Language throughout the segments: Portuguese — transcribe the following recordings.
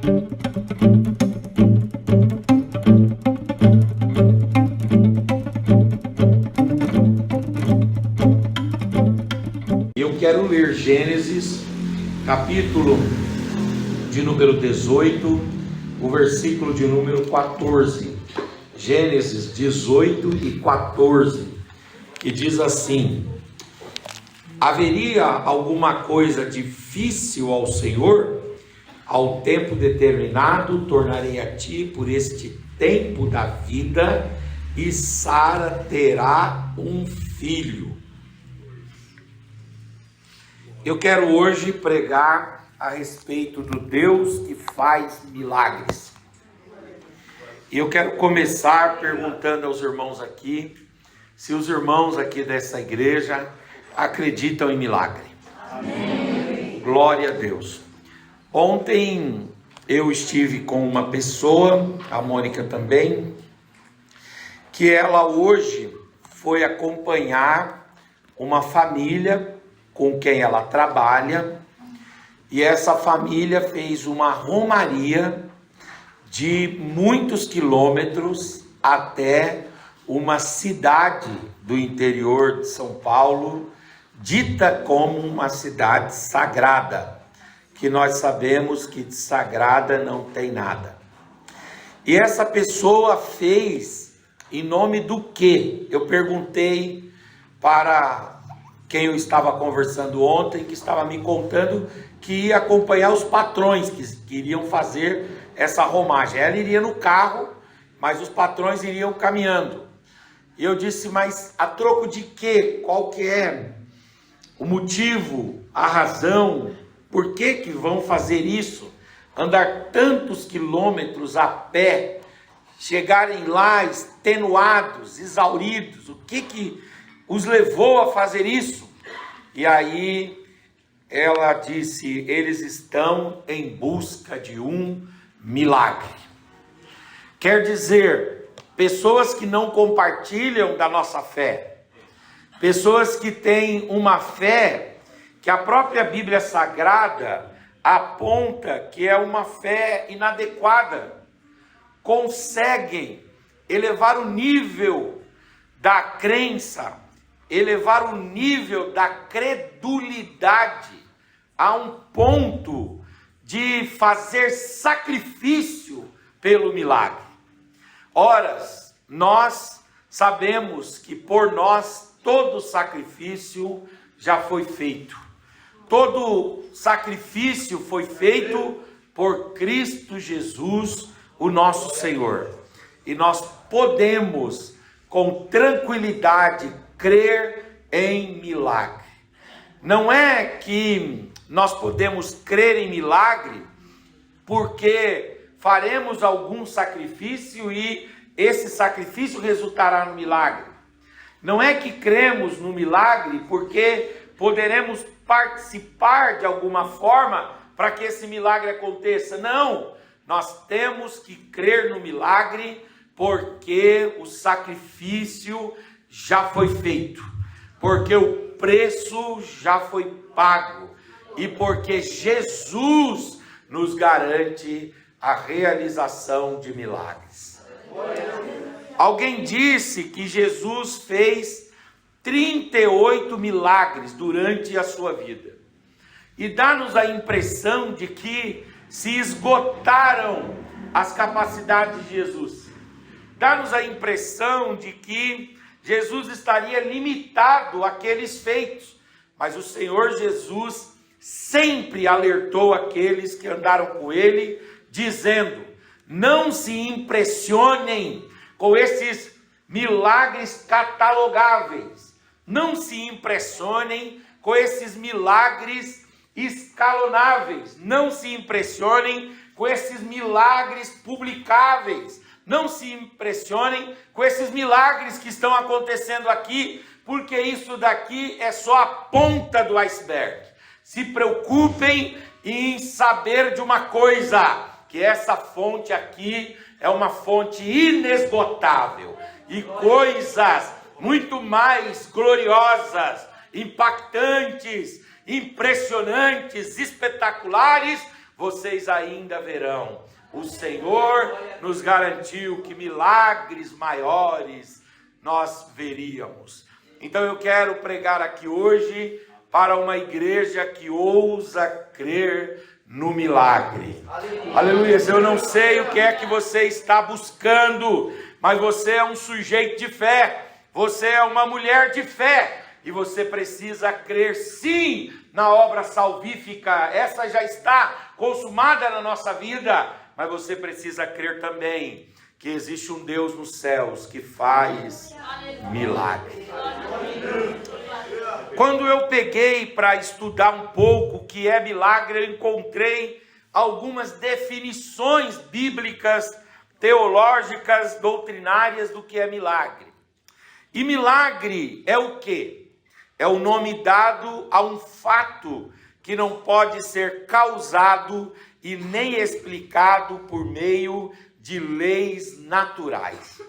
Eu quero ler Gênesis, capítulo de número 18, o versículo de número 14. Gênesis 18 e 14, que diz assim: haveria alguma coisa difícil ao Senhor? Ao tempo determinado tornarei a ti por este tempo da vida, e Sara terá um filho. Eu quero hoje pregar a respeito do Deus que faz milagres. E eu quero começar perguntando aos irmãos aqui, se os irmãos aqui dessa igreja acreditam em milagre. Amém. Glória a Deus. Ontem eu estive com uma pessoa, a Mônica também, que ela hoje foi acompanhar uma família com quem ela trabalha, e essa família fez uma romaria de muitos quilômetros até uma cidade do interior de São Paulo, dita como uma cidade sagrada, que nós sabemos que de sagrada não tem nada. E essa pessoa fez em nome do quê? Eu perguntei para quem eu estava conversando ontem, que estava me contando que ia acompanhar os patrões que iriam fazer essa romagem. Ela iria no carro, mas os patrões iriam caminhando. E eu disse, mas a troco de quê? Qual que é o motivo, a razão, por que vão fazer isso? Andar tantos quilômetros a pé, chegarem lá extenuados, exauridos, o que os levou a fazer isso? E aí ela disse, eles estão em busca de um milagre. Quer dizer, pessoas que não compartilham da nossa fé, pessoas que têm uma fé que a própria Bíblia Sagrada aponta que é uma fé inadequada, conseguem elevar o nível da crença, elevar o nível da credulidade a um ponto de fazer sacrifício pelo milagre. Ora, nós sabemos que por nós todo sacrifício já foi feito. Todo sacrifício foi feito por Cristo Jesus, o nosso Senhor. E nós podemos com tranquilidade crer em milagre. Não é que nós podemos crer em milagre porque faremos algum sacrifício e esse sacrifício resultará no milagre. Não é que cremos no milagre porque poderemos participar de alguma forma para que esse milagre aconteça. Não, nós temos que crer no milagre porque o sacrifício já foi feito, porque o preço já foi pago e porque Jesus nos garante a realização de milagres. Alguém disse que Jesus fez 38 milagres durante a sua vida. E dá-nos a impressão de que se esgotaram as capacidades de Jesus. Dá-nos a impressão de que Jesus estaria limitado àqueles feitos. Mas o Senhor Jesus sempre alertou aqueles que andaram com ele, dizendo: não se impressionem com esses milagres catalogáveis. Não se impressionem com esses milagres escalonáveis. Não se impressionem com esses milagres publicáveis. Não se impressionem com esses milagres que estão acontecendo aqui, porque isso daqui é só a ponta do iceberg. Se preocupem em saber de uma coisa, que essa fonte aqui é uma fonte inesgotável. E coisas muito mais gloriosas, impactantes, impressionantes, espetaculares, vocês ainda verão. O Senhor nos garantiu que milagres maiores nós veríamos. Então eu quero pregar aqui hoje para uma igreja que ousa crer no milagre. Aleluia. Eu não sei o que é que você está buscando, mas você é um sujeito de fé, você é uma mulher de fé, e você precisa crer sim na obra salvífica. Essa já está consumada na nossa vida, mas você precisa crer também que existe um Deus nos céus que faz milagre. Quando eu peguei para estudar um pouco o que é milagre, eu encontrei algumas definições bíblicas, teológicas, doutrinárias do que é milagre. E milagre é o quê? É o nome dado a um fato que não pode ser causado e nem explicado por meio de leis naturais.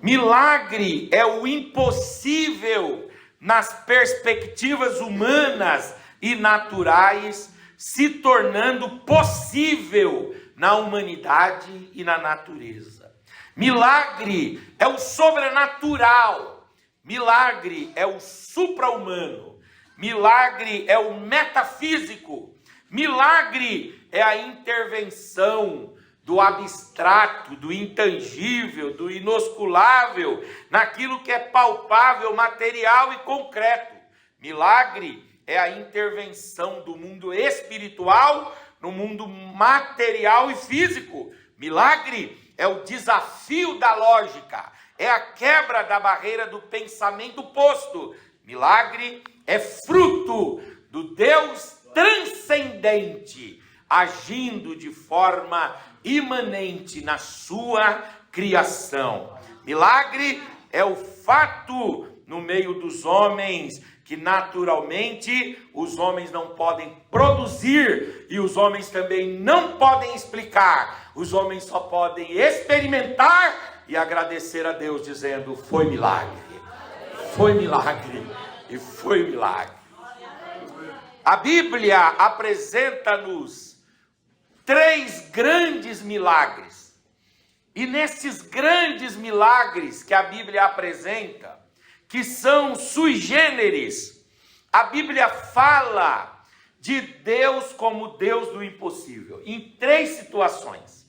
Milagre é o impossível nas perspectivas humanas e naturais, se tornando possível na humanidade e na natureza. Milagre é o sobrenatural. Milagre é o supra-humano. Milagre é o metafísico. Milagre é a intervenção do abstrato, do intangível, do inosculável, naquilo que é palpável, material e concreto. Milagre é a intervenção do mundo espiritual no mundo material e físico. Milagre é o desafio da lógica, é a quebra da barreira do pensamento posto. Milagre é fruto do Deus transcendente, agindo de forma imanente na sua criação. Milagre é o fato no meio dos homens que naturalmente os homens não podem produzir e os homens também não podem explicar. Os homens só podem experimentar e agradecer a Deus dizendo: foi milagre, foi milagre e foi milagre. A Bíblia apresenta-nos 3 grandes milagres. E nesses grandes milagres que a Bíblia apresenta, que são sui generis, a Bíblia fala de Deus como Deus do impossível, em 3 situações.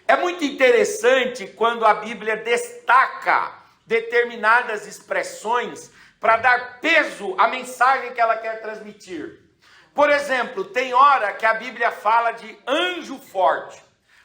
É muito interessante quando a Bíblia destaca determinadas expressões para dar peso à mensagem que ela quer transmitir. Por exemplo, tem hora que a Bíblia fala de anjo forte.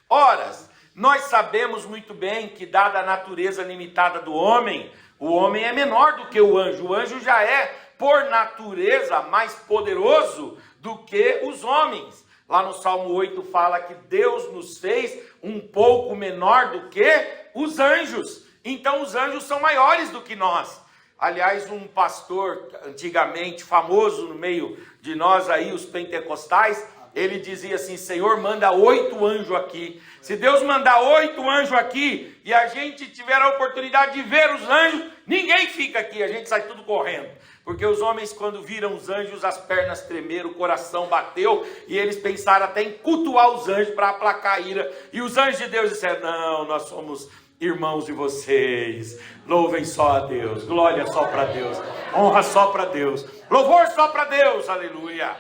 Ora, nós sabemos muito bem que, dada a natureza limitada do homem, o homem é menor do que o anjo. O anjo já é, por natureza, mais poderoso do que os homens. Lá no Salmo 8 fala que Deus nos fez um pouco menor do que os anjos. Então os anjos são maiores do que nós. Aliás, um pastor antigamente famoso no meio de nós aí, os pentecostais, ele dizia assim: Senhor, manda 8 anjos aqui. Se Deus mandar 8 anjos aqui e a gente tiver a oportunidade de ver os anjos, ninguém fica aqui, a gente sai tudo correndo. Porque os homens, quando viram os anjos, as pernas tremeram, o coração bateu, e eles pensaram até em cultuar os anjos para aplacar a ira. E os anjos de Deus disseram: não, nós somos irmãos de vocês, louvem só a Deus, glória só para Deus, honra só para Deus, louvor só para Deus, aleluia.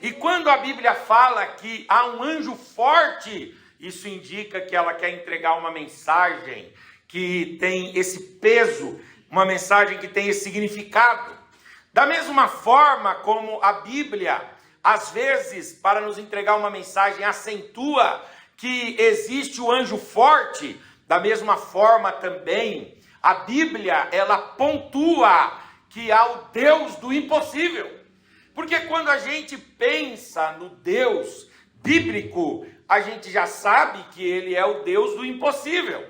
E quando a Bíblia fala que há um anjo forte, isso indica que ela quer entregar uma mensagem que tem esse peso, uma mensagem que tem esse significado. Da mesma forma como a Bíblia, às vezes, para nos entregar uma mensagem, acentua que existe o anjo forte, da mesma forma também, a Bíblia, ela pontua que há o Deus do impossível. Porque quando a gente pensa no Deus bíblico, a gente já sabe que ele é o Deus do impossível.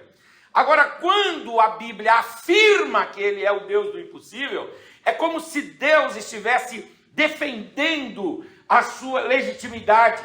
Agora, quando a Bíblia afirma que ele é o Deus do impossível, é como se Deus estivesse defendendo a sua legitimidade.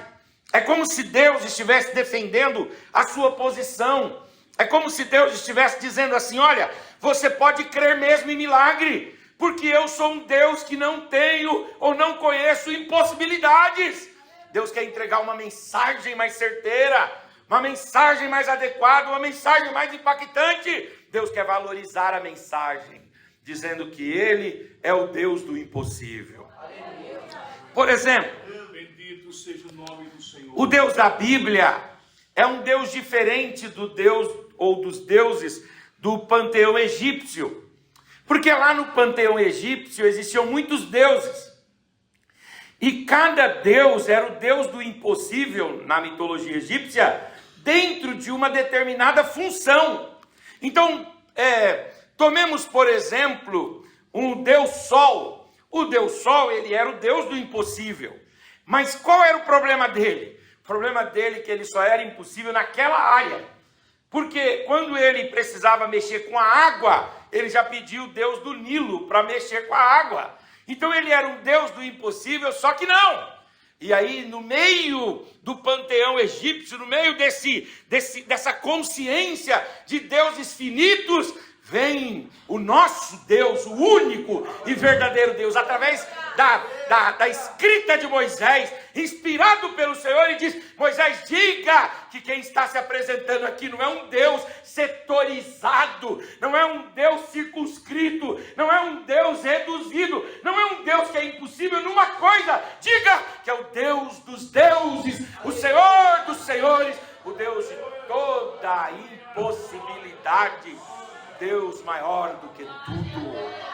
É como se Deus estivesse defendendo a sua posição. É como se Deus estivesse dizendo assim: olha, você pode crer mesmo em milagre, porque eu sou um Deus que não tenho ou não conheço impossibilidades. Deus quer entregar uma mensagem mais certeira, uma mensagem mais adequada, uma mensagem mais impactante. Deus quer valorizar a mensagem, dizendo que Ele é o Deus do impossível. Por exemplo, bendito seja o nome do Senhor. O Deus da Bíblia é um Deus diferente do Deus ou dos deuses do panteão egípcio. Porque lá no panteão egípcio existiam muitos deuses. E cada deus era o deus do impossível na mitologia egípcia, dentro de uma determinada função. Então, tomemos por exemplo um Deus Sol. O Deus Sol, ele era o Deus do impossível. Mas qual era o problema dele? O problema dele é que ele só era impossível naquela área. Porque quando ele precisava mexer com a água, ele já pediu o Deus do Nilo para mexer com a água. Então ele era um Deus do impossível, só que não. E aí no meio do panteão egípcio, no meio dessa consciência de deuses finitos, vem o nosso Deus, o único e verdadeiro Deus, através da escrita de Moisés, inspirado pelo Senhor, e diz: Moisés, diga que quem está se apresentando aqui não é um Deus setorizado, não é um Deus circunscrito, não é um Deus reduzido, não é um Deus que é impossível numa coisa. Diga que é o Deus dos deuses, o Senhor dos senhores, o Deus de toda impossibilidade, Deus maior do que tudo.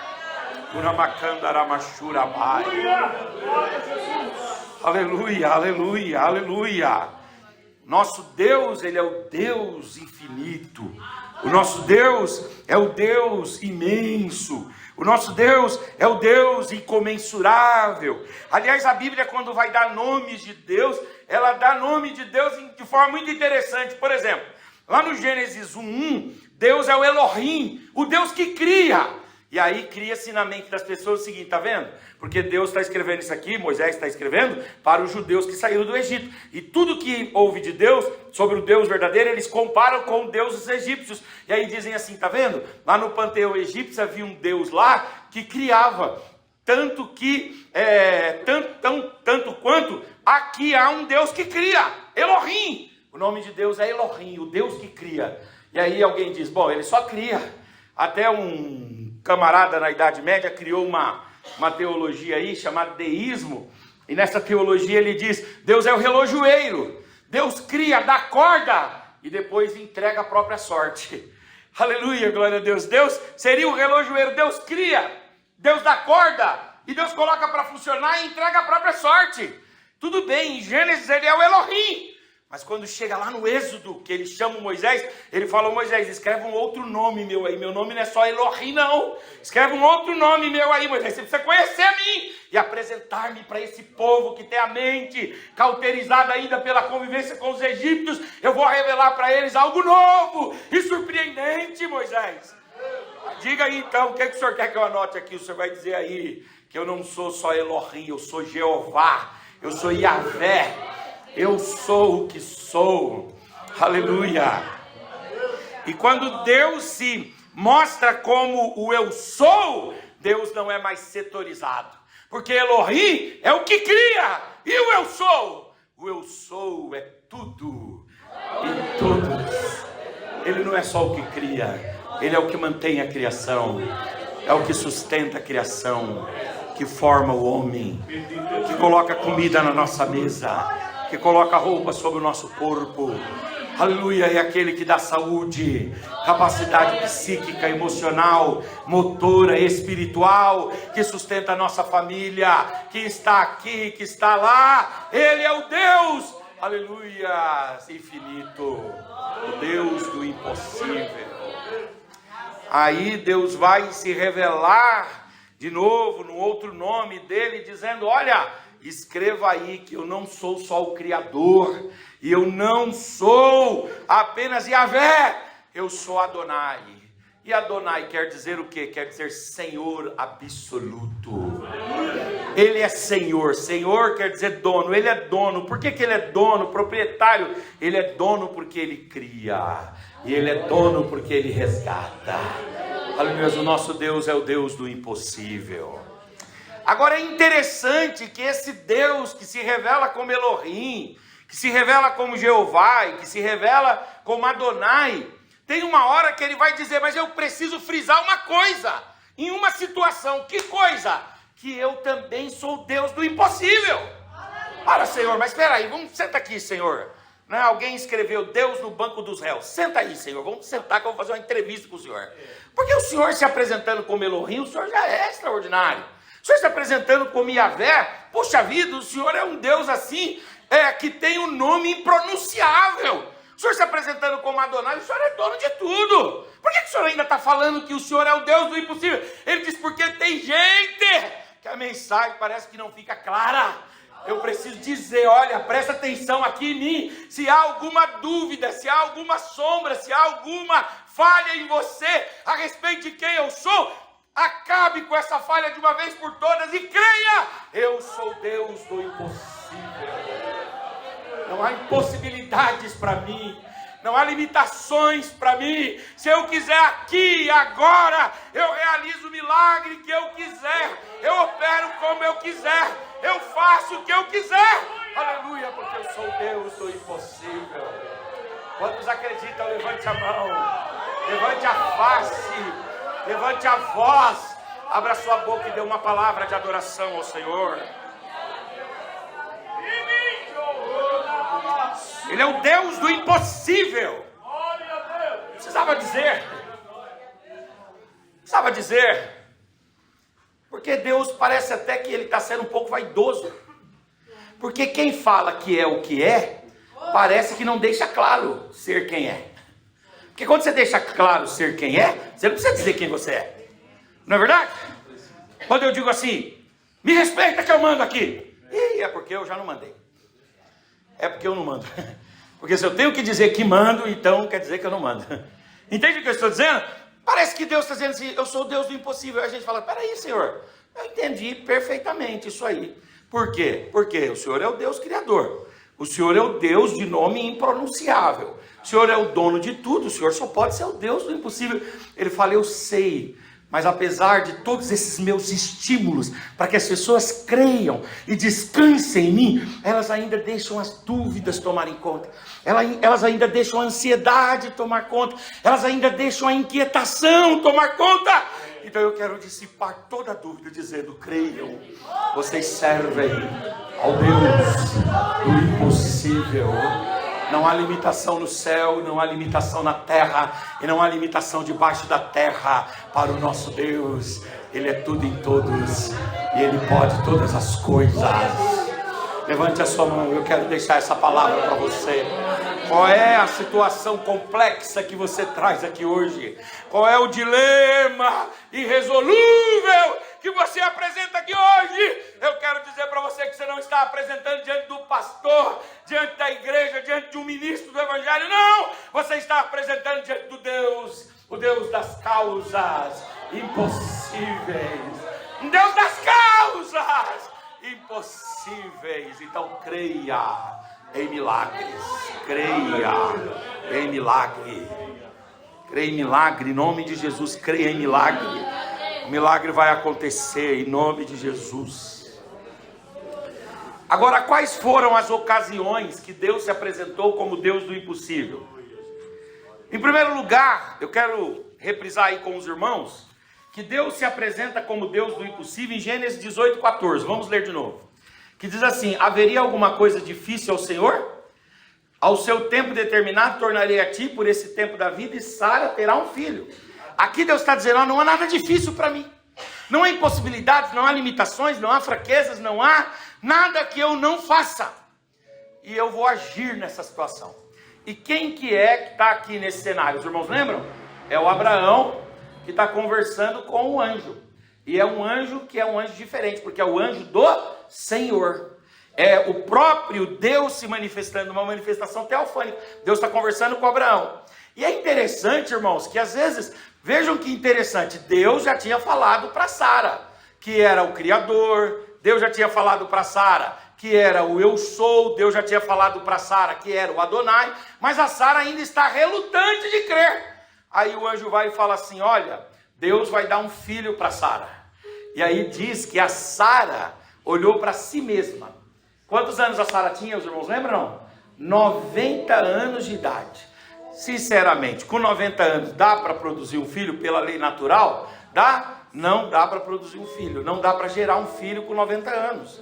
Aleluia, aleluia, aleluia. Nosso Deus, ele é o Deus infinito. O nosso Deus é o Deus imenso. O nosso Deus é o Deus incomensurável. Aliás, a Bíblia, quando vai dar nomes de Deus, ela dá nome de Deus de forma muito interessante. Por exemplo, lá no Gênesis 1:1, Deus é o Elohim, o Deus que cria. E aí cria-se na mente das pessoas o seguinte, tá vendo? Porque Deus está escrevendo isso aqui, Moisés está escrevendo para os judeus que saíram do Egito. E tudo que houve de Deus, sobre o Deus verdadeiro, eles comparam com o Deus dos egípcios. E aí dizem assim, tá vendo? Lá no panteão egípcio havia um Deus lá que criava. Tanto que, tanto quanto aqui há um Deus que cria, Elohim. O nome de Deus é Elohim, o Deus que cria. E aí alguém diz, bom, ele só cria. Até um camarada na Idade Média criou uma teologia aí chamada deísmo, e nessa teologia ele diz, Deus é o relojoeiro, Deus cria, dá corda e depois entrega a própria sorte. Aleluia, glória a Deus. Deus seria o relojoeiro, Deus cria, Deus dá corda e Deus coloca para funcionar e entrega a própria sorte. Tudo bem, em Gênesis ele é o Elohim. Mas quando chega lá no Êxodo, que ele chama Moisés, ele fala, Moisés, escreve um outro nome meu aí. Meu nome não é só Elohim, não. Escreve um outro nome meu aí, Moisés. Você precisa conhecer a mim e apresentar-me para esse povo que tem a mente cauterizada ainda pela convivência com os egípcios. Eu vou revelar para eles algo novo e surpreendente, Moisés. Diga aí então, o que o senhor quer que eu anote aqui? O senhor vai dizer aí que eu não sou só Elohim, eu sou Jeová, eu sou Yahvé. Eu sou o que sou, aleluia. E quando Deus se mostra como o eu sou, Deus não é mais setorizado, porque Elohim é o que cria, e o eu sou é tudo, em todos. Ele não é só o que cria, ele é o que mantém a criação, é o que sustenta a criação, que forma o homem, que coloca comida na nossa mesa, que coloca roupa sobre o nosso corpo. Aleluia, é aquele que dá saúde, capacidade psíquica, emocional, motora, espiritual, que sustenta a nossa família, que está aqui, que está lá. Ele é o Deus, aleluia, infinito, o Deus do impossível. Aí Deus vai se revelar de novo no outro nome dele, dizendo, olha, escreva aí que eu não sou só o Criador, e eu não sou apenas Yahvé, eu sou Adonai. E Adonai quer dizer o quê? Quer dizer Senhor absoluto. Ele é Senhor, Senhor quer dizer dono, Ele é dono. Por que Ele é dono, proprietário? Ele é dono porque Ele cria, e Ele é dono porque Ele resgata. Aleluia, o nosso Deus é o Deus do impossível. Agora é interessante que esse Deus que se revela como Elohim, que se revela como Jeová e que se revela como Adonai, tem uma hora que ele vai dizer, mas eu preciso frisar uma coisa, em uma situação, que coisa? Que eu também sou Deus do impossível. Para, Senhor, mas espera aí, vamos, senta aqui, Senhor. Não, alguém escreveu Deus no banco dos réus. Senta aí, Senhor, vamos sentar que eu vou fazer uma entrevista com o Senhor. Porque o Senhor se apresentando como Elohim, o Senhor já é extraordinário. O Senhor se apresentando como Yahvé, poxa vida, o Senhor é um Deus assim, que tem um nome impronunciável. O Senhor se apresentando como Adonai, o Senhor é dono de tudo. Por que o Senhor ainda está falando que o Senhor é o Deus do impossível? Ele diz, porque tem gente que a mensagem parece que não fica clara. Eu preciso dizer, olha, presta atenção aqui em mim. Se há alguma dúvida, se há alguma sombra, se há alguma falha em você a respeito de quem eu sou, acabe com essa falha de uma vez por todas e creia. Eu sou Deus do impossível. Não há impossibilidades para mim. Não há limitações para mim. Se eu quiser aqui e agora, eu realizo o milagre que eu quiser. Eu opero como eu quiser. Eu faço o que eu quiser. Aleluia, porque eu sou Deus do impossível. Quantos acreditam? Levante a mão. Levante a face. Levante a voz. Abra sua boca e dê uma palavra de adoração ao Senhor. Ele é o Deus do impossível. Precisava dizer. Porque Deus parece até que ele está sendo um pouco vaidoso. Porque quem fala que é o que é, parece que não deixa claro ser quem é. Porque quando você deixa claro ser quem é, você não precisa dizer quem você é. Não é verdade? Quando eu digo assim, me respeita que eu mando aqui. É porque eu já não mandei. É porque eu não mando. Porque se eu tenho que dizer que mando, então quer dizer que eu não mando. Entende o que eu estou dizendo? Parece que Deus está dizendo assim, eu sou o Deus do impossível. Aí a gente fala, peraí, Senhor, eu entendi perfeitamente isso aí. Por quê? Porque o Senhor é o Deus criador. O Senhor é o Deus de nome impronunciável. O Senhor é o dono de tudo. O Senhor só pode ser o Deus do impossível. Ele fala, eu sei. Mas apesar de todos esses meus estímulos para que as pessoas creiam e descansem em mim, elas ainda deixam as dúvidas tomarem conta. Elas ainda deixam a ansiedade tomar conta. Elas ainda deixam a inquietação tomar conta. Então eu quero dissipar toda a dúvida dizendo, creiam, vocês servem ao Deus do impossível. Não há limitação no céu, não há limitação na terra, e não há limitação debaixo da terra para o nosso Deus. Ele é tudo em todos, e Ele pode todas as coisas. Levante a sua mão, eu quero deixar essa palavra para você. Qual é a situação complexa que você traz aqui hoje? Qual é o dilema irresolúvel que você apresenta aqui hoje? Eu quero dizer para você que você não está apresentando diante do pastor, diante da igreja, diante de um ministro do evangelho, não! Você está apresentando diante do Deus, o Deus das causas impossíveis. Um Deus das causas impossíveis. Então creia em milagres, creia em milagre, creia em milagre, em nome de Jesus, creia em milagre. O milagre vai acontecer em nome de Jesus. Agora, quais foram as ocasiões que Deus se apresentou como Deus do impossível? Em primeiro lugar, eu quero reprisar aí com os irmãos, que Deus se apresenta como Deus do impossível em Gênesis 18:14. Vamos ler de novo. Que diz assim, haveria alguma coisa difícil ao Senhor? Ao seu tempo determinado, tornarei a ti por esse tempo da vida, e Sara terá um filho. Aqui Deus está dizendo, não há nada difícil para mim. Não há impossibilidades, não há limitações, não há fraquezas, não há nada que eu não faça. E eu vou agir nessa situação. E quem que está aqui nesse cenário? Os irmãos lembram? É o Abraão que está conversando com o anjo. E é um anjo que é um anjo diferente, porque é o anjo do Senhor. É o próprio Deus se manifestando, uma manifestação teofânica. Deus está conversando com Abraão. E é interessante, irmãos, que às vezes, vejam que interessante, Deus já tinha falado para Sara, que era o Criador. Deus já tinha falado para Sara, que era o eu sou. Deus já tinha falado para Sara, que era o Adonai. Mas a Sara ainda está relutante de crer. Aí o anjo vai e fala assim, olha, Deus vai dar um filho para Sara. E aí diz que a Sara olhou para si mesma. Quantos anos a Sara tinha, os irmãos lembram? 90 anos de idade. Sinceramente, com 90 anos, dá para produzir um filho pela lei natural? Dá? Não dá para produzir um filho. Não dá para gerar um filho com 90 anos.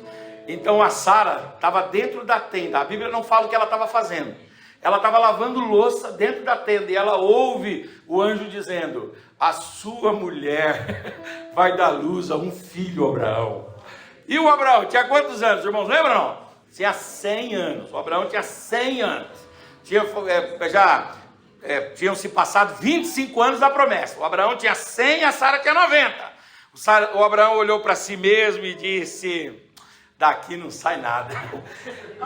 Então a Sara estava dentro da tenda. A Bíblia não fala o que ela estava fazendo. Ela estava lavando louça dentro da tenda. E ela ouve o anjo dizendo: a sua mulher vai dar luz a um filho, Abraão. E o Abraão tinha quantos anos, irmãos? Lembram não? Tinha 100 anos. O Abraão tinha 100 anos. Tinham se passado 25 anos da promessa. O Abraão tinha 100 e a Sara tinha 90. O Abraão olhou para si mesmo e disse: daqui não sai nada.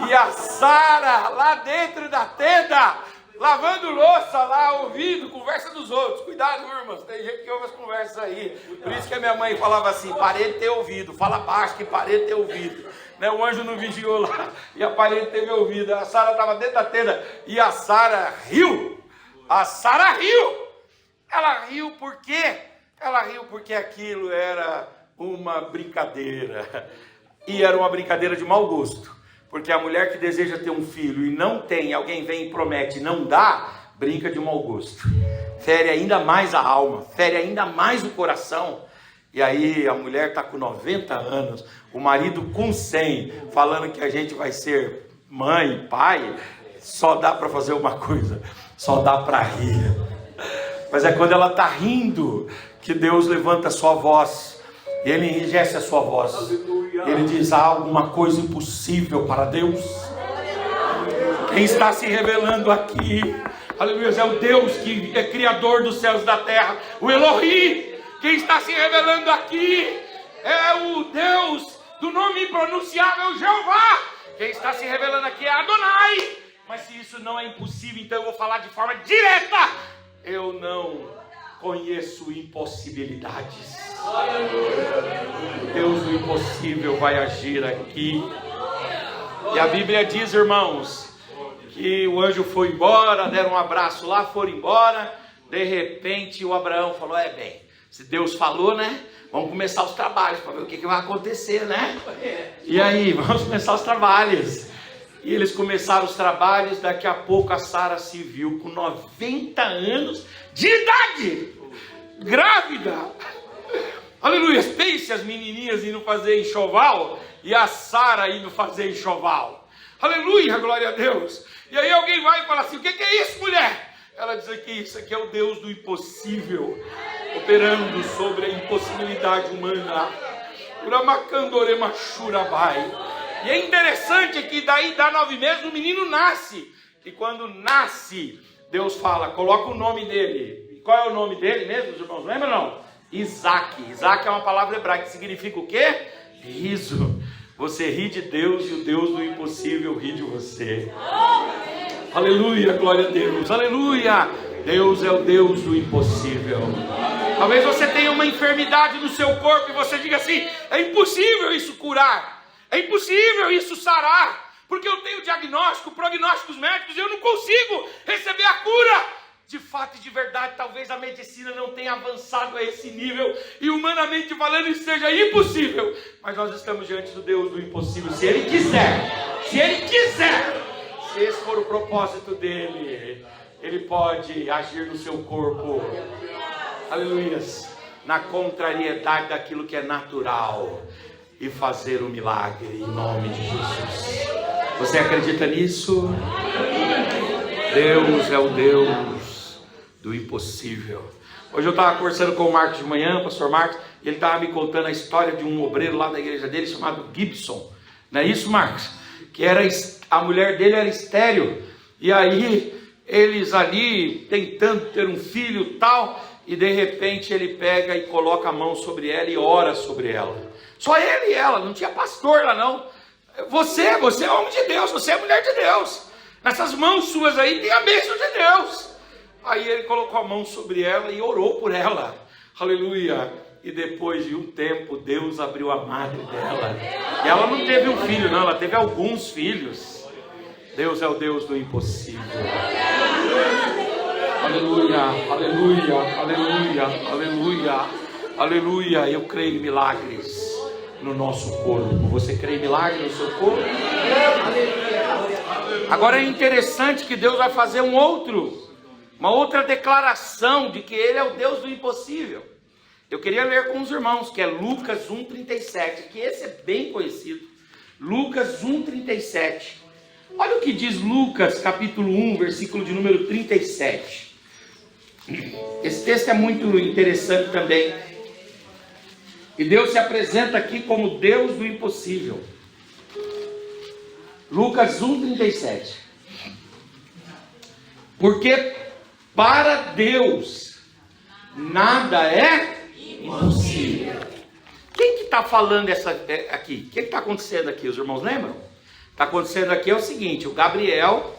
E a Sara lá dentro da tenda, lavando louça lá, ouvindo conversa dos outros. Cuidado, irmãos, tem gente que ouve as conversas aí. Por isso que a minha mãe falava assim: parede ter ouvido, fala baixo que parede ter ouvido. Né? O anjo não vigiou lá e a parede teve ouvido. A Sara estava dentro da tenda e a Sara riu. A Sara riu. Ela riu por quê? Ela riu porque aquilo era uma brincadeira. E era uma brincadeira de mau gosto. Porque a mulher que deseja ter um filho e não tem, alguém vem e promete e não dá, brinca de mau gosto. Fere ainda mais a alma, fere ainda mais o coração. E aí a mulher está com 90 anos, o marido com 100, falando que a gente vai ser mãe, pai. Só dá para fazer uma coisa, só dá para rir. Mas é quando ela está rindo que Deus levanta a sua voz. E Ele enrijece a sua voz. Ele diz: há alguma coisa impossível para Deus? Quem está se revelando aqui, aleluia, é o Deus que é criador dos céus e da terra, o Elohim. Quem está se revelando aqui é o Deus do nome impronunciável Jeová. Quem está se revelando aqui é Adonai. Mas se isso não é impossível, então eu vou falar de forma direta: eu não conheço impossibilidades. Deus do impossível vai agir aqui. E a Bíblia diz, irmãos, que o anjo foi embora, deram um abraço lá, foram embora. De repente o Abraão falou: se Deus falou, né? Vamos começar os trabalhos para ver o que vai acontecer, né? E aí, vamos começar os trabalhos. E eles começaram os trabalhos. Daqui a pouco a Sara se viu com 90 anos de idade, grávida. Aleluia. Pense as menininhas indo fazer enxoval e a Sara indo fazer enxoval. Aleluia, glória a Deus. E aí alguém vai e fala assim: o que é isso, mulher? Ela diz que isso aqui é o Deus do impossível, operando sobre a impossibilidade humana. E é interessante que daí dá 9 meses o menino nasce. E quando nasce, Deus fala: coloca o nome dele. E qual é o nome dele mesmo, os irmãos? Lembra não? Isaac. Isaac é uma palavra hebraica que significa o quê? Riso. Você ri de Deus e o Deus do impossível ri de você. Aleluia, glória a Deus. Aleluia. Deus é o Deus do impossível. Talvez você tenha uma enfermidade no seu corpo e você diga assim: é impossível isso curar. É impossível isso sarar, porque eu tenho diagnóstico, prognósticos médicos e eu não consigo receber a cura. De fato e de verdade, talvez a medicina não tenha avançado a esse nível e humanamente falando isso seja impossível. Mas nós estamos diante do Deus do impossível. Se Ele quiser, se esse for o propósito dEle, Ele pode agir no seu corpo. Aleluia. Na contrariedade daquilo que é natural. E fazer um milagre em nome de Jesus. Você acredita nisso? Deus é o Deus do impossível. Hoje eu estava conversando com o Marcos de manhã, o pastor Marcos, e ele estava me contando a história de um obreiro lá da igreja dele chamado Gibson. Não é isso, Marcos? Que era, a mulher dele era estéril. E aí eles ali tentando ter um filho tal, e de repente ele pega e coloca a mão sobre ela e ora sobre ela. Só ele e ela, não tinha pastor lá não. Você é homem de Deus, você é mulher de Deus. Nessas mãos suas aí tem a bênção de Deus. Aí ele colocou a mão sobre ela e orou por ela. Aleluia. E depois de um tempo, Deus abriu a madre dela. E ela não teve um filho não, ela teve alguns filhos. Deus é o Deus do impossível. Aleluia, aleluia, aleluia, aleluia. Aleluia, eu creio em milagres no nosso corpo. Você crê em milagres no seu corpo? Agora é interessante que Deus vai fazer uma outra declaração de que Ele é o Deus do impossível. Eu queria ler com os irmãos, que é Lucas 1,37, que esse é bem conhecido. Lucas 1,37. Olha o que diz Lucas, capítulo 1, versículo de número 37. Esse texto é muito interessante também. E Deus se apresenta aqui como Deus do impossível. Lucas 1,37. Porque para Deus nada é impossível. Quem que está falando aqui? O que está acontecendo aqui? Os irmãos lembram? Está acontecendo aqui é o seguinte: o Gabriel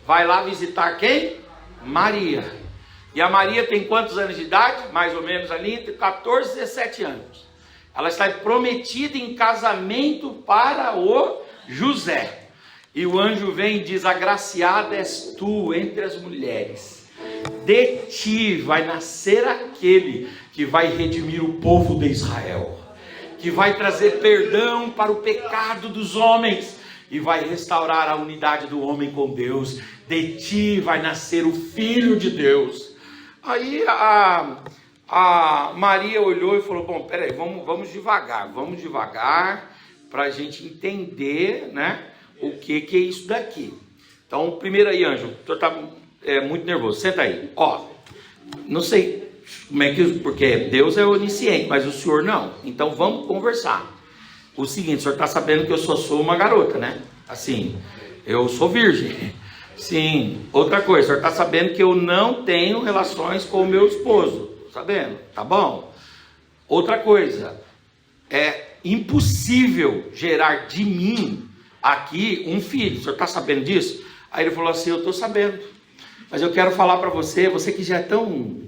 vai lá visitar quem? Maria. E a Maria tem quantos anos de idade? Mais ou menos ali, entre 14 e 17 anos. Ela está prometida em casamento para o José. E o anjo vem e diz: agraciada és tu entre as mulheres. De ti vai nascer aquele que vai redimir o povo de Israel. Que vai trazer perdão para o pecado dos homens. E vai restaurar a unidade do homem com Deus. De ti vai nascer o Filho de Deus. Aí a Maria olhou e falou: bom, peraí, vamos devagar para a gente entender, né, o que é isso daqui. Então, primeiro aí, anjo, o senhor está muito nervoso, senta aí. Ó, não sei como é que, porque Deus é onisciente, mas o senhor não. Então vamos conversar. O seguinte, o senhor está sabendo que eu sou uma garota, né? Assim, eu sou virgem. Sim. Outra coisa, o senhor está sabendo que eu não tenho relações com o meu esposo. Sabendo? Tá bom? Outra coisa, é impossível gerar de mim aqui um filho. O senhor está sabendo disso? Aí ele falou assim: eu estou sabendo. Mas eu quero falar para você que já é tão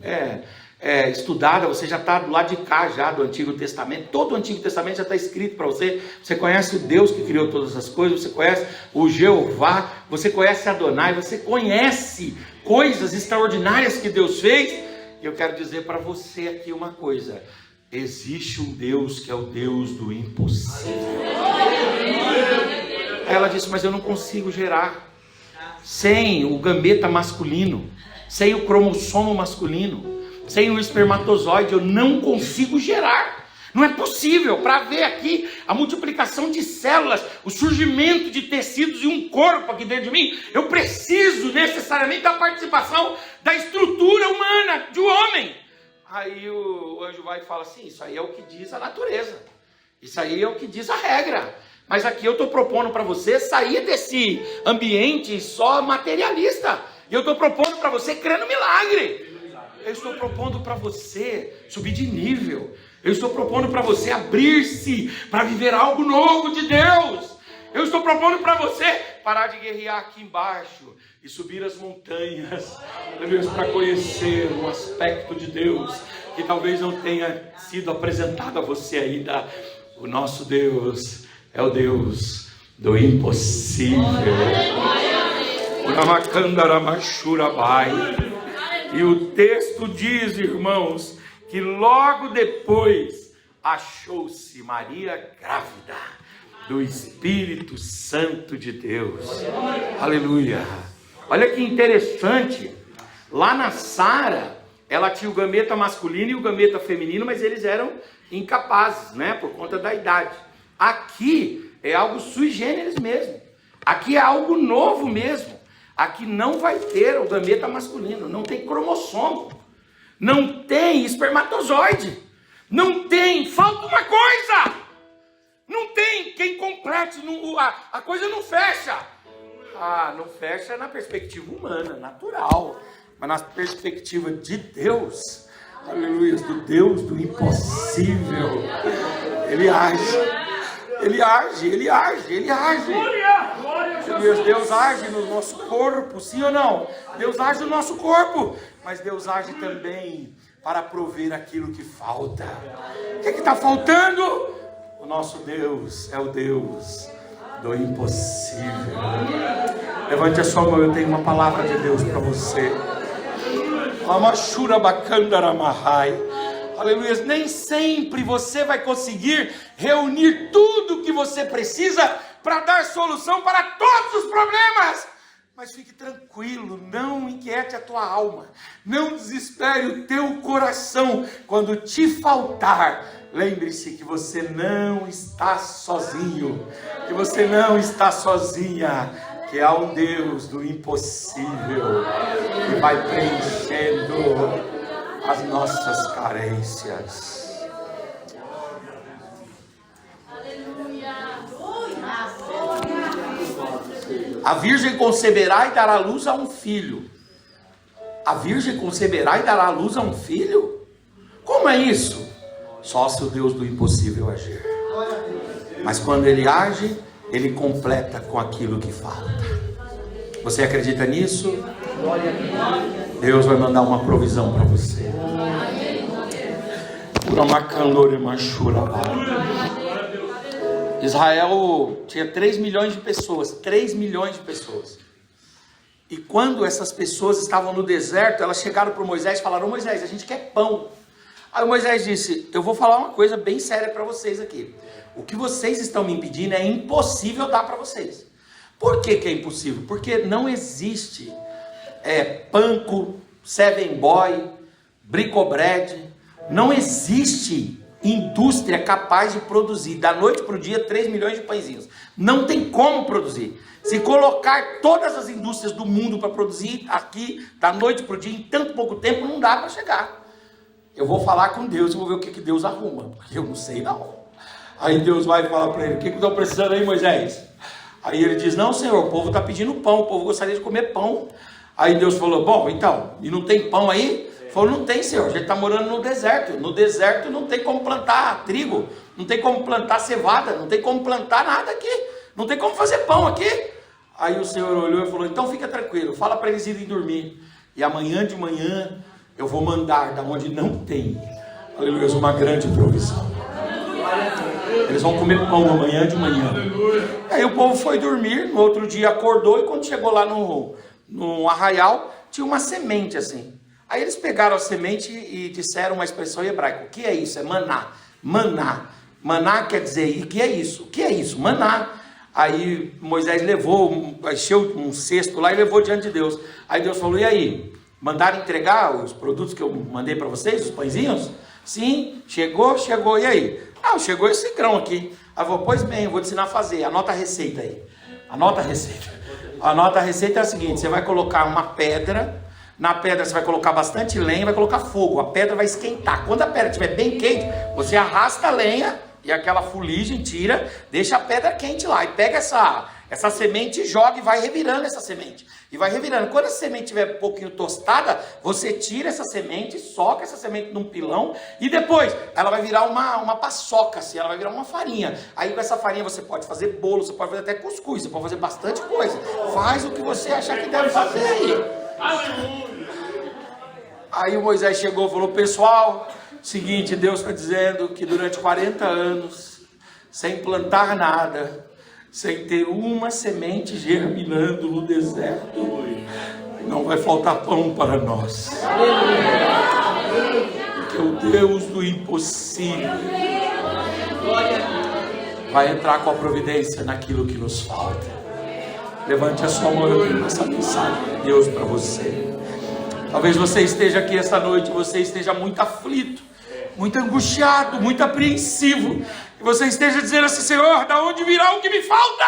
estudada, você já está do lado de cá já do Antigo Testamento. Todo o Antigo Testamento já está escrito para você. Você conhece o Deus que criou todas as coisas, você conhece o Jeová, você conhece Adonai, você conhece coisas extraordinárias que Deus fez. E eu quero dizer para você aqui uma coisa: existe um Deus que é o Deus do impossível. Aí ela disse: mas eu não consigo gerar sem o gameta masculino, sem o cromossomo masculino, sem o espermatozoide, eu não consigo gerar. Não é possível. Para ver aqui a multiplicação de células, o surgimento de tecidos e um corpo aqui dentro de mim, eu preciso necessariamente da participação da estrutura humana, de um homem. Aí o anjo vai e fala assim: isso aí é o que diz a natureza, isso aí é o que diz a regra. Mas aqui eu estou propondo para você sair desse ambiente só materialista. E eu estou propondo para você crer no milagre. Eu estou propondo para você subir de nível. Eu estou propondo para você abrir-se para viver algo novo de Deus. Eu estou propondo para você parar de guerrear aqui embaixo e subir as montanhas, para conhecer um aspecto de Deus que talvez não tenha sido apresentado a você ainda. O nosso Deus é o Deus do impossível. E o texto diz, irmãos, que logo depois achou-se Maria grávida do Espírito Santo de Deus. Aleluia. Olha que interessante. Lá na Sara, ela tinha o gameta masculino e o gameta feminino, mas eles eram incapazes, né, por conta da idade. Aqui é algo sui generis mesmo. Aqui é algo novo mesmo. Aqui não vai ter o gameta masculino, não tem cromossomo, não tem espermatozoide, não tem, falta uma coisa, não tem quem complete, a coisa não fecha. Não fecha na perspectiva humana, natural, mas na perspectiva de Deus, aleluia, do Deus do impossível, Ele age. Ele age. Deus age no nosso corpo, sim ou não? Deus age no nosso corpo, mas Deus age também para prover aquilo que falta. O que está faltando? O nosso Deus é o Deus do impossível. Levante a sua mão, eu tenho uma palavra de Deus para você. Aleluia. Nem sempre você vai conseguir reunir tudo que você precisa para dar solução para todos os problemas. Mas fique tranquilo, não inquiete a tua alma, não desespere o teu coração. Quando te faltar, lembre-se que você não está sozinho, que você não está sozinha, que há um Deus do impossível que vai preenchendo as nossas carências. A virgem conceberá e dará luz a um filho. A virgem conceberá e dará luz a um filho? Como é isso? Só se o Deus do impossível agir. Mas quando ele age, ele completa com aquilo que falta. Você acredita nisso? Deus vai mandar uma provisão para você. Israel tinha 3 milhões de pessoas. 3 milhões de pessoas. E quando essas pessoas estavam no deserto, elas chegaram para Moisés e falaram: Moisés, a gente quer pão. Aí Moisés disse: eu vou falar uma coisa bem séria para vocês aqui. O que vocês estão me impedindo é impossível dar para vocês. Por que é impossível? Porque não existe Panko, Seven Boy, Bricobread. Não existe indústria capaz de produzir da noite para o dia 3 milhões de pãezinhos. Não tem como produzir. Se colocar todas as indústrias do mundo para produzir aqui da noite para o dia em tanto pouco tempo, não dá para chegar. Eu vou falar com Deus e vou ver o que Deus arruma, porque eu não sei não. Aí Deus vai falar para ele: o que estão precisando aí, Moisés? Aí ele diz: não, Senhor, o povo está pedindo pão, o povo gostaria de comer pão. Aí Deus falou: bom, então, e não tem pão aí? Ele falou: não tem, Senhor, a gente está morando no deserto. No deserto não tem como plantar trigo, não tem como plantar cevada, não tem como plantar nada aqui, não tem como fazer pão aqui. Aí o Senhor olhou e falou: então fica tranquilo, fala para eles irem dormir. E amanhã de manhã eu vou mandar da onde não tem, aleluia, uma grande provisão. Eles vão comer pão amanhã de manhã. Aí o povo foi dormir, no outro dia acordou, e quando chegou lá no arraial, tinha uma semente assim. Aí eles pegaram a semente e disseram uma expressão em hebraico: o que é isso? É maná. Maná. Maná quer dizer, e o que é isso? O que é isso? Maná. Aí Moisés levou, encheu um cesto lá e levou diante de Deus. Aí Deus falou: e aí? Mandaram entregar os produtos que eu mandei para vocês, os pãezinhos? Sim, chegou, e aí? Não, chegou esse grão aqui. Aí eu falei: pois bem, eu vou te ensinar a fazer. Anota a receita aí. Anota a receita. Anota a receita é a seguinte: você vai colocar uma pedra. Na pedra você vai colocar bastante lenha, vai colocar fogo. A pedra vai esquentar. Quando a pedra estiver bem quente, você arrasta a lenha e aquela fuligem tira, deixa a pedra quente lá. E pega essa semente e joga e vai revirando essa semente. E vai revirando. Quando a semente estiver um pouquinho tostada, você tira essa semente, soca essa semente num pilão e depois ela vai virar uma paçoca, assim, ela vai virar uma farinha. Aí com essa farinha você pode fazer bolo, você pode fazer até cuscuz, você pode fazer bastante coisa. Faz o que você achar que deve fazer aí. Aí o Moisés chegou e falou: pessoal, seguinte, Deus está dizendo que durante 40 anos, sem plantar nada, sem ter uma semente germinando no deserto, não vai faltar pão para nós. Porque o Deus do impossível vai entrar com a providência naquilo que nos falta. Levante a sua mão, eu tenho essa mensagem de Deus para você. Talvez você esteja aqui esta noite, você esteja muito aflito, muito angustiado, muito apreensivo, e você esteja dizendo assim: Senhor, da onde virá o que me falta?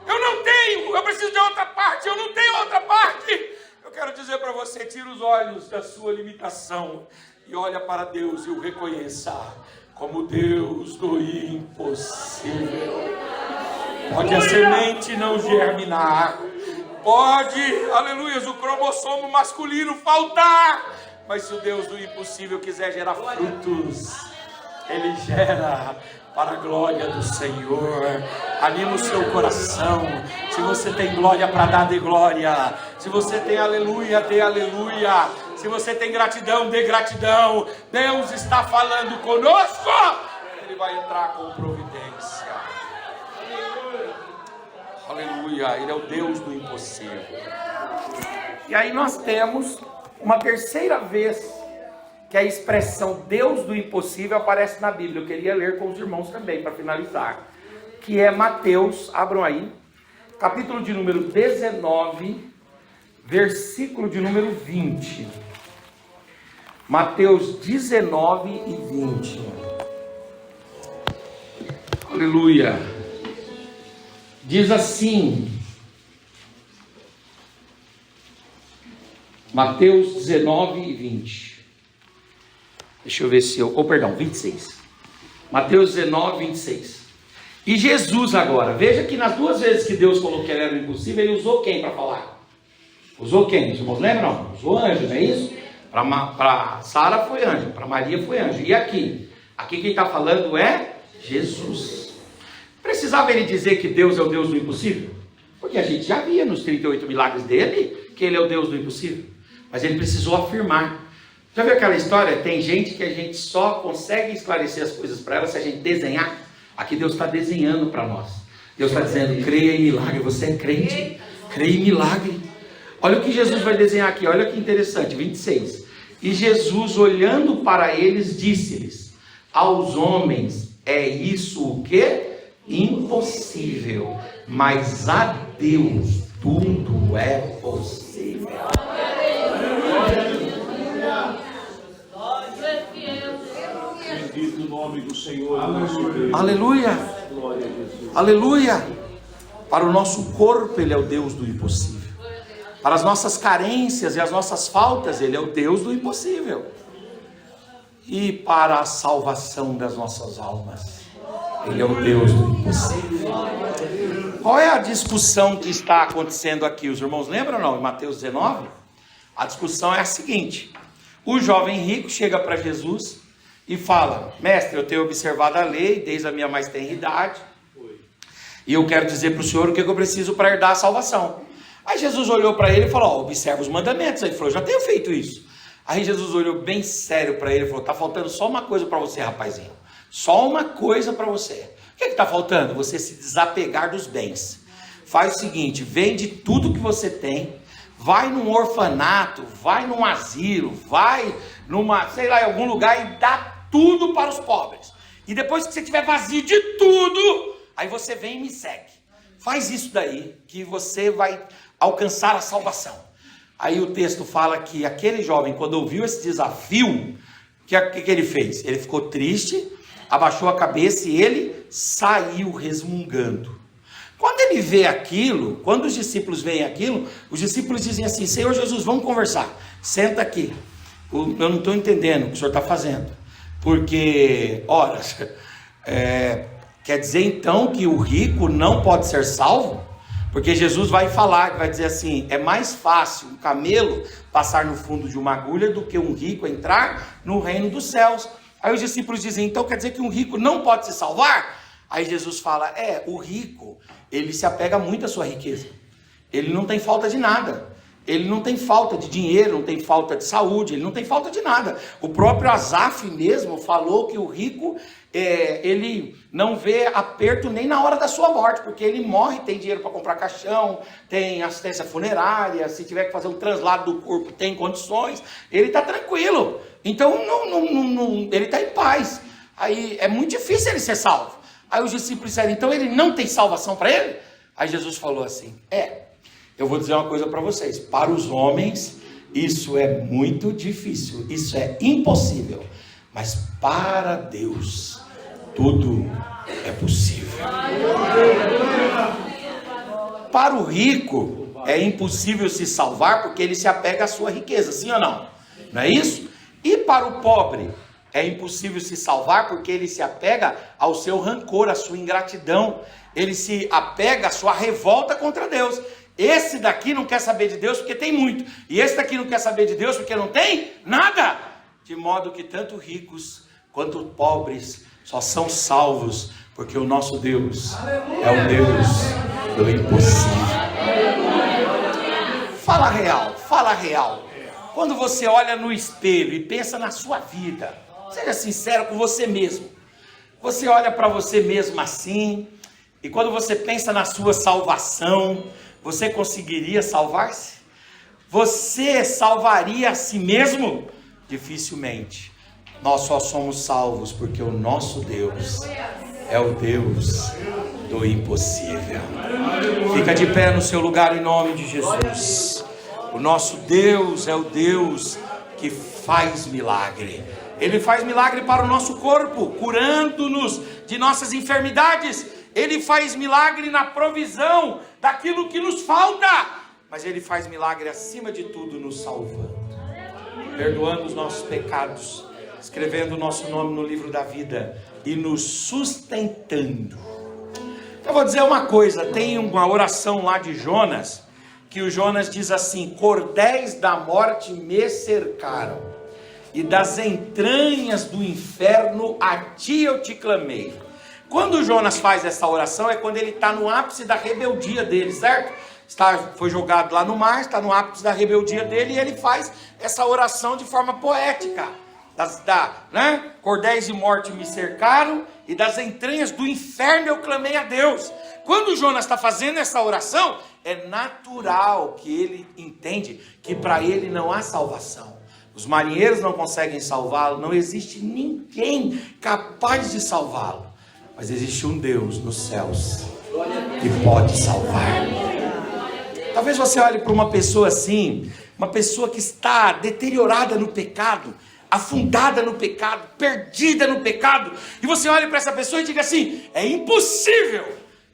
Eu não tenho, eu preciso de outra parte, eu não tenho outra parte. Eu quero dizer para você: tira os olhos da sua limitação e olha para Deus e o reconheça como Deus do impossível. Pode a semente não germinar, pode, aleluia, o cromossomo masculino faltar, mas se o Deus do impossível quiser gerar frutos, Ele gera para a glória do Senhor. Anima o seu coração. Se você tem glória para dar, dê glória. Se você tem aleluia, dê aleluia. Se você tem gratidão, dê gratidão. Deus está falando conosco. Ele vai entrar com providência. Aleluia, Ele é o Deus do impossível. E aí nós temos uma terceira vez que a expressão Deus do impossível aparece na Bíblia. Eu queria ler com os irmãos também, para finalizar. Que é Mateus, abram aí, capítulo de número 19, versículo de número 20. Mateus 19 e 20. Aleluia. Diz assim, Mateus 19 e 20. Deixa eu ver se eu... 26. Mateus 19, 26. E Jesus agora, veja que nas duas vezes que Deus falou que ele era o impossível, ele usou quem para falar? Usou quem? Os irmãos lembram? Usou anjo, não é isso? Para Sara foi anjo, para Maria foi anjo. E aqui? Aqui quem está falando é Jesus. Precisava ele dizer que Deus é o Deus do impossível? Porque a gente já via nos 38 milagres dele que ele é o Deus do impossível. Mas ele precisou afirmar. Já viu aquela história? Tem gente que a gente só consegue esclarecer as coisas para ela se a gente desenhar. Aqui Deus está desenhando para nós. Deus está dizendo, creia em milagre. Você é crente, creia em milagre. Olha o que Jesus vai desenhar aqui. Olha que interessante, 26. E Jesus, olhando para eles, disse-lhes, aos homens é isso o quê? Impossível. Mas a Deus tudo é possível. Bendito o nome do Senhor, nosso Deus. Aleluia. Glória a Jesus. Aleluia. Para o nosso corpo ele é o Deus do impossível. Para as nossas carências e as nossas faltas ele é o Deus do impossível. E para a salvação das nossas almas ele é o Deus do impossível. Qual é a discussão que está acontecendo aqui? Os irmãos lembram ou não? Em Mateus 19? A discussão é a seguinte. O jovem rico chega para Jesus e fala, mestre, eu tenho observado a lei desde a minha mais tenra idade. E eu quero dizer para o senhor o que eu preciso para herdar a salvação. Aí Jesus olhou para ele e falou, observa os mandamentos. Aí ele falou, já tenho feito isso. Aí Jesus olhou bem sério para ele e falou, está faltando só uma coisa para você, rapazinho. Só uma coisa para você. O que está faltando? Você se desapegar dos bens. Faz o seguinte, vende tudo que você tem, vai num orfanato, vai num asilo, vai numa, sei lá, em algum lugar e dá tudo para os pobres. E depois que você tiver vazio de tudo, aí você vem e me segue. Faz isso daí, que você vai alcançar a salvação. Aí o texto fala que aquele jovem, quando ouviu esse desafio, o que ele fez? Ele ficou triste, abaixou a cabeça e ele saiu resmungando. Quando ele vê aquilo, quando os discípulos veem aquilo, os discípulos dizem assim, Senhor Jesus, vamos conversar, senta aqui. Eu não estou entendendo o que o senhor está fazendo. Porque, ora, quer dizer então que o rico não pode ser salvo? Porque Jesus vai falar, vai dizer assim, é mais fácil um camelo passar no fundo de uma agulha do que um rico entrar no reino dos céus. Aí os discípulos dizem, então quer dizer que um rico não pode se salvar? Aí Jesus fala, o rico, ele se apega muito à sua riqueza. Ele não tem falta de nada. Ele não tem falta de dinheiro, não tem falta de saúde, ele não tem falta de nada. O próprio Asaf mesmo falou que o rico, ele não vê aperto nem na hora da sua morte, porque ele morre, tem dinheiro para comprar caixão, tem assistência funerária, se tiver que fazer um translado do corpo, tem condições, ele está tranquilo. Então, ele está em paz. Aí é muito difícil ele ser salvo. Aí os discípulos disseram, então ele não tem salvação para ele? Aí Jesus falou assim, eu vou dizer uma coisa para vocês, para os homens isso é muito difícil, isso é impossível, mas para Deus tudo é possível. Para o rico é impossível se salvar porque ele se apega à sua riqueza, sim ou não? Não é isso? E para o pobre é impossível se salvar porque ele se apega ao seu rancor, à sua ingratidão, ele se apega à sua revolta contra Deus. Esse daqui não quer saber de Deus porque tem muito, e esse daqui não quer saber de Deus porque não tem nada. De modo que tanto ricos quanto pobres só são salvos porque o nosso Deus é o Deus do impossível. Fala real, fala real. Quando você olha no espelho e pensa na sua vida, seja sincero com você mesmo. Você olha para você mesmo assim, e quando você pensa na sua salvação, você conseguiria salvar-se? Você salvaria a si mesmo? dificilmente. Nós só somos salvos porque o nosso Deus é o Deus do impossível. Fica de pé no seu lugar em nome de Jesus. O nosso Deus é o Deus que faz milagre. Ele faz milagre para o nosso corpo, curando-nos de nossas enfermidades. Ele faz milagre na provisão daquilo que nos falta. Mas Ele faz milagre acima de tudo nos salvando, perdoando os nossos pecados, escrevendo o nosso nome no livro da vida e nos sustentando. Eu vou dizer uma coisa, tem uma oração lá de Jonas, que o Jonas diz assim: cordéis da morte me cercaram, e das entranhas do inferno a ti eu te clamei. Quando o Jonas faz essa oração, é quando ele está no ápice da rebeldia dele, certo? Foi jogado lá no mar, está no ápice da rebeldia dele, e ele faz essa oração de forma poética. Cordéis de morte me cercaram, e das entranhas do inferno eu clamei a Deus. Quando o Jonas está fazendo essa oração, é natural que ele entende que para ele não há salvação. Os marinheiros não conseguem salvá-lo, não existe ninguém capaz de salvá-lo. Mas existe um Deus nos céus que pode salvar. Talvez você olhe para uma pessoa assim, uma pessoa que está deteriorada no pecado, afundada no pecado, perdida no pecado, e você olha para essa pessoa e diga assim: é impossível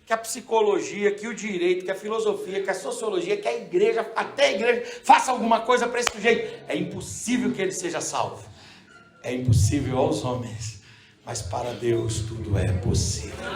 que a psicologia, que o direito, que a filosofia, que a sociologia, que a igreja, até a igreja, faça alguma coisa para esse sujeito. É impossível que ele seja salvo. É impossível aos homens, mas para Deus tudo é possível.